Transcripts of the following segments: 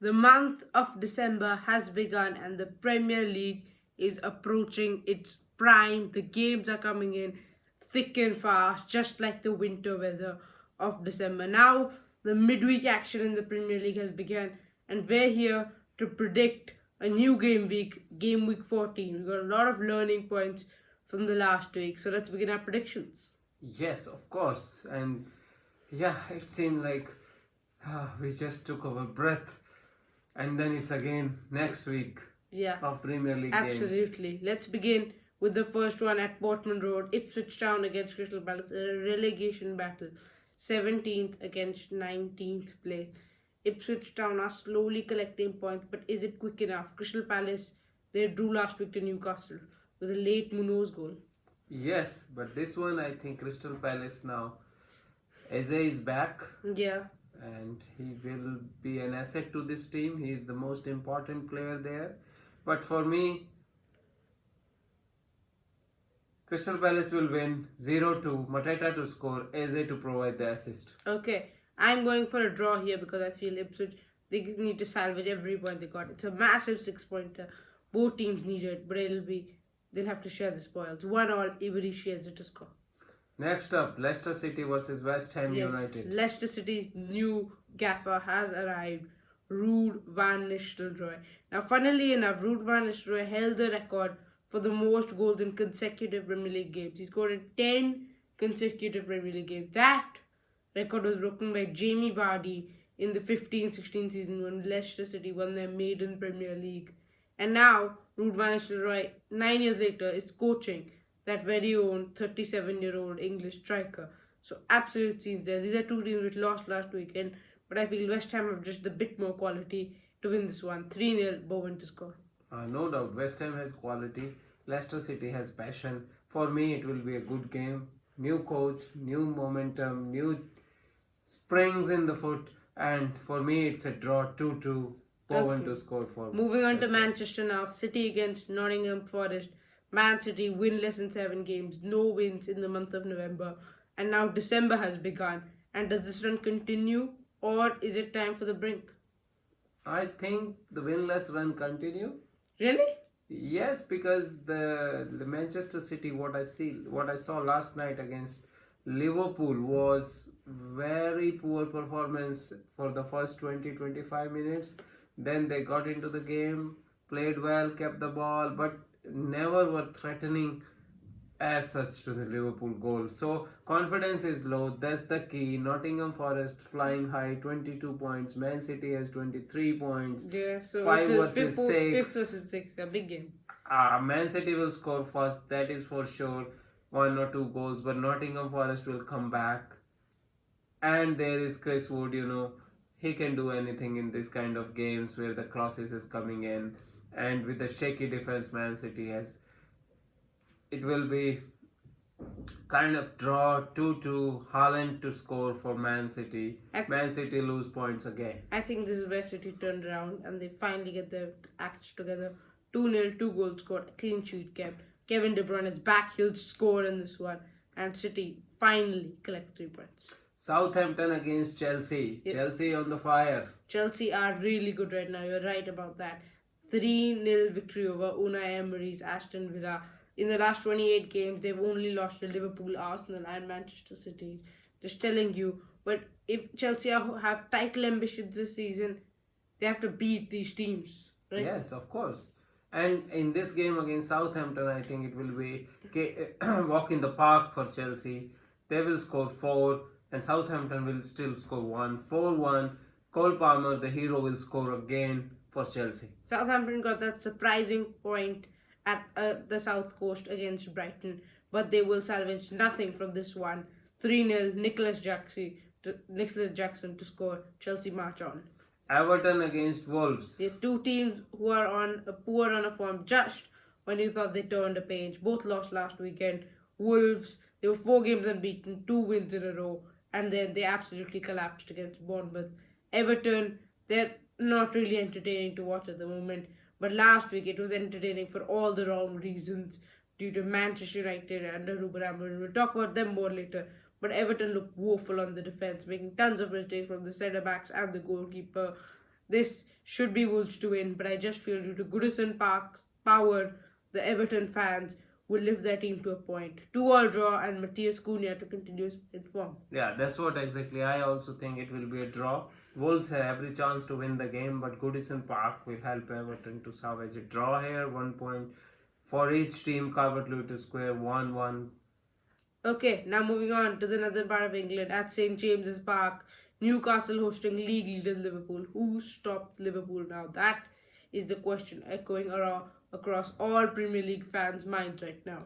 The month of December has begun and the Premier League is approaching its prime. The games are coming in thick and fast, just like the winter weather of December. Now, the midweek action in the Premier League has begun, and we're here to predict a new game week 14. We've got a lot of learning points from the last week, so let's begin our predictions. Yes, of course. And yeah, it seemed like we just took our breath, and then it's again next week Yeah. of Premier League games. Absolutely. Let's begin with the first one at Portman Road. Ipswich Town against Crystal Palace, a relegation battle. 17th against 19th place. Ipswich Town are slowly collecting points, but is it quick enough? Crystal Palace, they drew last week to Newcastle with a late Munoz goal. Yes, but this one I think Crystal Palace now. Eze is back Yeah. and he will be an asset to this team. He is the most important player there. But for me, Crystal Palace will win 0-2. Mateta to score, Eze to provide the assist. Okay. I'm going for a draw here because I feel Ipswich, they need to salvage every point they got. It's a massive 6-pointer. Both teams need it, but they'll have to share the spoils. 1-1, Iberi shares it to score. Next up, Leicester City versus West Ham Yes, United. Leicester City's new gaffer has arrived, Ruud van Nistelrooy. Now, funnily enough, Ruud van Nistelrooy held the record for the most goals in consecutive Premier League games. He scored in 10 consecutive Premier League games. That record was broken by Jamie Vardy in the 15-16 season when Leicester City won their maiden Premier League. And now, Ruud van Nistelrooy, 9 years later, is coaching that very own 37-year-old English striker. So absolute scenes there. These are two teams which lost last weekend, but I feel West Ham have just a bit more quality to win this one. 3-0 Bowen to score. No doubt, West Ham has quality. Leicester City has passion. For me, it will be a good game. New coach, new momentum, new springs in the foot, and for me, it's a draw 2-2. Bowen Okay. to score for. Moving on to West Ham. Manchester now. City against Nottingham Forest. Man City winless in 7 games, no wins in the month of November, and now December has begun. And does this run continue, or is it time for the brink? I think the winless run continue. Really? Yes, because the Manchester City, what I saw last night against Liverpool was very poor performance for the first 20-25 minutes. Then they got into the game, played well, kept the ball, but never were threatening as such to the Liverpool goal. So confidence is low. That's the key. Nottingham Forest flying high, 22 points. Man City has 23 points. Yeah, so 5 it's a versus 6. 5 versus 6, a big game. Man City will score first, that is for sure. 1 or 2 goals, but Nottingham Forest will come back. And there is Chris Wood, he can do anything in this kind of games where the crosses is coming in. And with the shaky defense, Man City has. It will be kind of draw 2-2. Haaland to score for Man City. Man City lose points again. I think this is where City turned around and they finally get their acts together. 2-0, 2 goals scored, a clean sheet kept. Kevin De Bruyne is back, he'll score in this one. And City finally collect 3 points. Southampton against Chelsea. Yes. Chelsea on the fire. Chelsea are really good right now, you're right about that. 3-0 victory over Unai Emery's Aston Villa. In the last 28 games, they've only lost to Liverpool, Arsenal and Manchester City. Just telling you. But if Chelsea have title ambitions this season, they have to beat these teams, right? Yes, of course. And in this game against Southampton, I think it will be walk in the park for Chelsea. They will score 4 and Southampton will still score 1. 4-1. Cole Palmer, the hero, will score again for Chelsea. Southampton got that surprising point at the South Coast against Brighton, but they will salvage nothing from this one. 3-0, Nicholas Jackson to score. Chelsea march on. Everton against Wolves. The two teams who are on a poor run of form just when you thought they turned a page. Both lost last weekend. Wolves, they were 4 games unbeaten, 2 wins in a row, and then they absolutely collapsed against Bournemouth. Everton, they're not really entertaining to watch at the moment, but last week it was entertaining for all the wrong reasons due to Manchester United under Ruben Amorim. We'll talk about them more later. But Everton looked woeful on the defence, making tons of mistakes from the centre backs and the goalkeeper. this should be Wolves to win, but I just feel due to Goodison Park's power, the Everton fans will lift their team to a point. 2-2 draw and Matthias Cunha to continue in form. Yeah, that's what exactly. I also think it will be a draw. Wolves have every chance to win the game, but Goodison Park will help Everton to salvage a draw here. 1 point for each team. Calvert-Lewin to square 1-1. Okay, now moving on to the northern part of England at St James's Park. Newcastle hosting league leader Liverpool. Who stopped Liverpool now? That is the question echoing around across all Premier League fans' minds right now.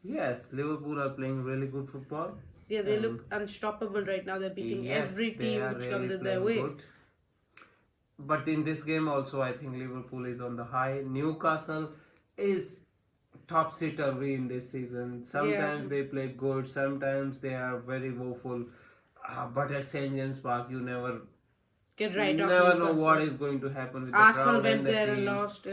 Yes, Liverpool are playing really good football. Yeah, they look unstoppable right now. They're beating Yes, every they team are which really comes in their playing way. good. But in this game also, I think Liverpool is on the high. Newcastle is topsy-turvy in this season. Sometimes they play good, sometimes they are very woeful. But at St James Park, you never Get right off. never know Newcastle. what is going to happen with the Arsenal crowd went and the there and team. lost.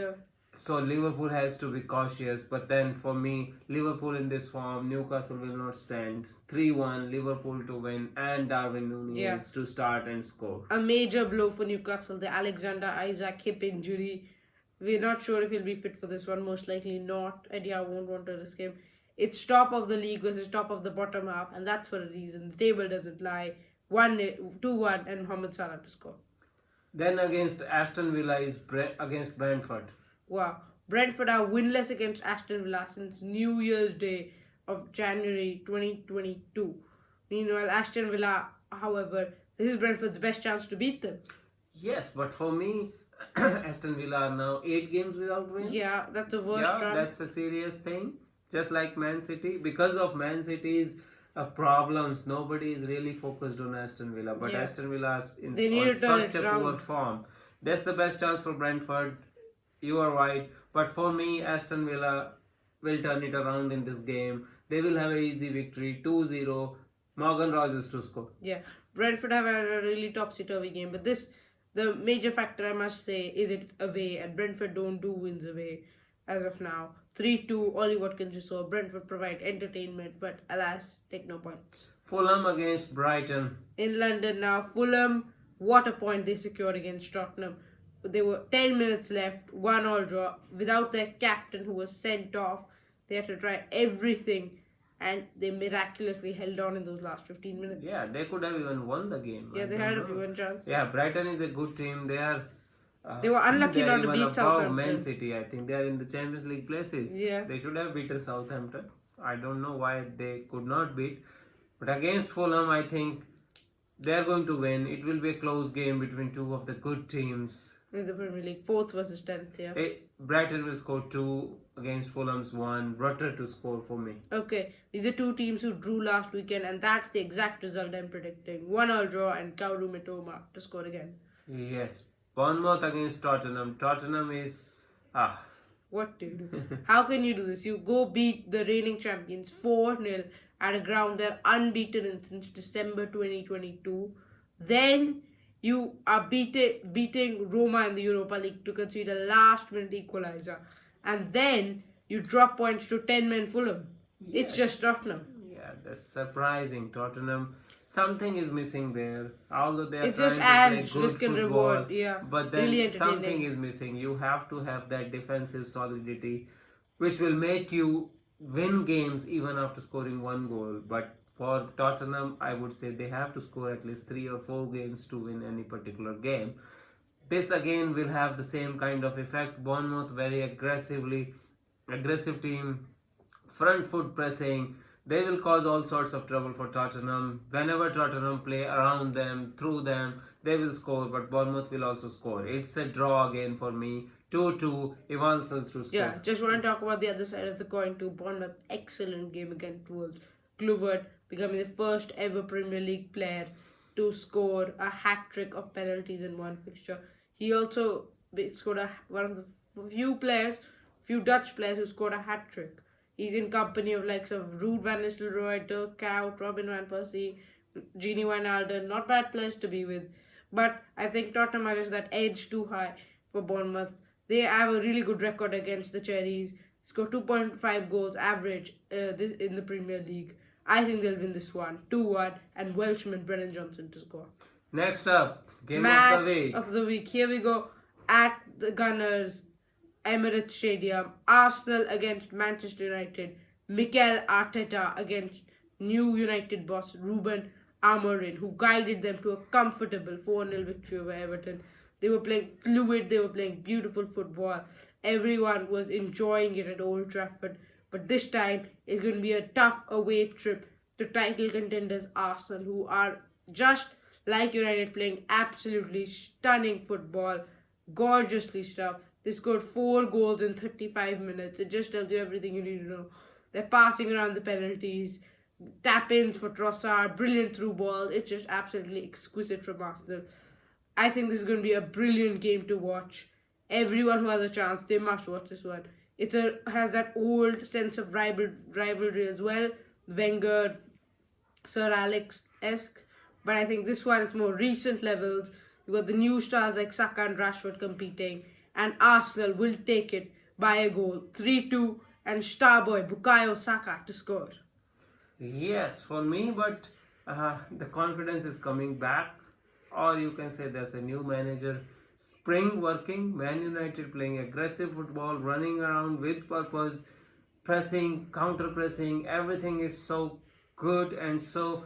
So Liverpool has to be cautious. But then for me, Liverpool in this form, Newcastle will not stand. 3-1, Liverpool to win, and Darwin Núñez to start and score. A major blow for Newcastle, the Alexander Isaac hip injury. We're not sure if he'll be fit for this one, most likely not. Eddie Howe won't want to risk him. It's top of the league versus top of the bottom half, and that's for a reason. The table doesn't lie. 2-1 and Mohamed Salah to score. Then against Aston Villa is against Brentford. Wow. Brentford are winless against Aston Villa since New Year's Day of January 2022. Meanwhile, Aston Villa, however, this is Brentford's best chance to beat them. Yes, but for me, Aston Villa are now 8 games without win. Yeah, that's the worst Yeah, run. that's a serious thing. Just like Man City, because of Man City's problems, nobody is really focused on Aston Villa. But Yeah. Aston Villa is They need on to turn such it a poor around. form. That's the best chance for Brentford. You are right. But for me, Aston Villa will turn it around in this game. They will have an easy victory, 2-0. Morgan Rogers to score. Yeah, Brentford have had a really topsy-turvy game, but the major factor I must say is it's away, and Brentford don't do wins away as of now. 3-2, Ollie Watkins you saw. Brentford provide entertainment, but alas, take no points. Fulham against Brighton. In London now, Fulham, what a point they secured against Tottenham. There were 10 minutes left, 1-1 draw, without their captain who was sent off. They had to try everything, and they miraculously held on in those last 15 minutes. Yeah, they could have even won the game. Yeah, I they don't had a know. few chance. Yeah, Brighton is a good team. They are. They were unlucky they are not to even beat above Southampton. Man City. I think they are in the Champions League places. Yeah. They should have beaten Southampton. I don't know why they could not beat. But against Fulham, I think they are going to win. It will be a close game between two of the good teams. In the Premier League, 4th versus 10th, yeah. Brighton will score 2 against Fulham's 1. Rutter to score for me. Okay, these are two teams who drew last weekend, and that's the exact result I'm predicting. 1-1 draw and Kaoru Mitoma to score again. Yes. Bournemouth against Tottenham. Tottenham is... What do you do? How can you do this? You go beat the reigning champions 4-0 at a ground they're unbeaten in since December 2022. Then you are beating Roma in the Europa League to concede a last-minute equalizer. And then you drop points to 10-man Fulham. It's just Tottenham. Yeah, that's surprising. Tottenham, something is missing there. Although they are It's trying just to play ads, good risk and football, reward, yeah. but then Really something entertaining. is missing. You have to have that defensive solidity, which will make you win games even after scoring 1 goal. But for Tottenham, I would say they have to score at least 3 or 4 games to win any particular game. This again will have the same kind of effect. Bournemouth very aggressive team, front foot pressing. They will cause all sorts of trouble for Tottenham. Whenever Tottenham play around them, through them, they will score, but Bournemouth will also score. It's a draw again for me. 2-2, Evansons to score. Yeah, just want to talk about the other side of the coin too. Bournemouth, excellent game against Wolves. Kluivert becoming the first ever Premier League player to score a hat-trick of penalties in one fixture. He also scored one of the few Dutch players who scored a hat-trick. He's in company of likes of Ruud van Nistelrooy, Dirk Kuyt, Robin van Persie, Gini Wijnaldum. Not bad players to be with. But I think Tottenham has that edge too high for Bournemouth. They have a really good record against the Cherries. Score 2.5 goals average in the Premier League. I think they'll win this one. 2-1 and Welshman Brennan Johnson to score. Next up, Game Match of the week. of the week. Here we go. At the Gunners, Emirates Stadium. Arsenal against Manchester United. Mikel Arteta against new United boss Ruben Amorim, who guided them to a comfortable 4-0 victory over Everton. They were playing fluid, they were playing beautiful football. Everyone was enjoying it at Old Trafford. But this time, it's going to be a tough away trip to title contenders Arsenal, who are just like United, playing absolutely stunning football, gorgeously stuff. They scored 4 goals in 35 minutes. It just tells you everything you need to know. They're passing around the penalties, tap-ins for Trossard, brilliant through ball. It's just absolutely exquisite from Arsenal. I think this is going to be a brilliant game to watch. Everyone who has a chance, they must watch this one. Has that old sense of rivalry as well. Wenger, Sir Alex-esque. But I think this one is more recent levels. You got the new stars like Saka and Rashford competing. And Arsenal will take it by a goal. 3-2 and starboy Bukayo Saka to score. Yes, for me, but the confidence is coming back, or you can say there's a new manager. Spring working, Man United playing aggressive football, running around with purpose, pressing, counter pressing. Everything is so good and so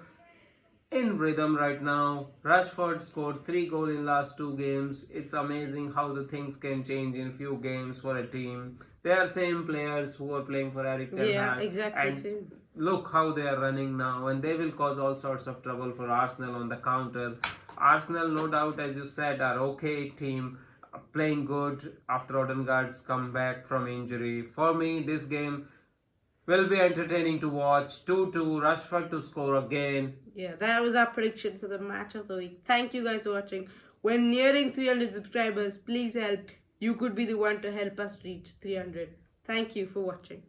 in rhythm right now. Rashford scored 3 goals in last 2 games. It's amazing how the things can change in few games for a team. They are same players who are playing for Eric Ten Hag. Yeah, exactly And same. look how they are running now, and they will cause all sorts of trouble for Arsenal on the counter. Arsenal, no doubt, as you said, are okay team, playing good after Odegaard's come back from injury. For me, this game will be entertaining to watch. 2-2, Rashford to score again. Yeah, that was our prediction for the match of the week. Thank you guys for watching. We're nearing 300 subscribers. Please help. You could be the one to help us reach 300. Thank you for watching.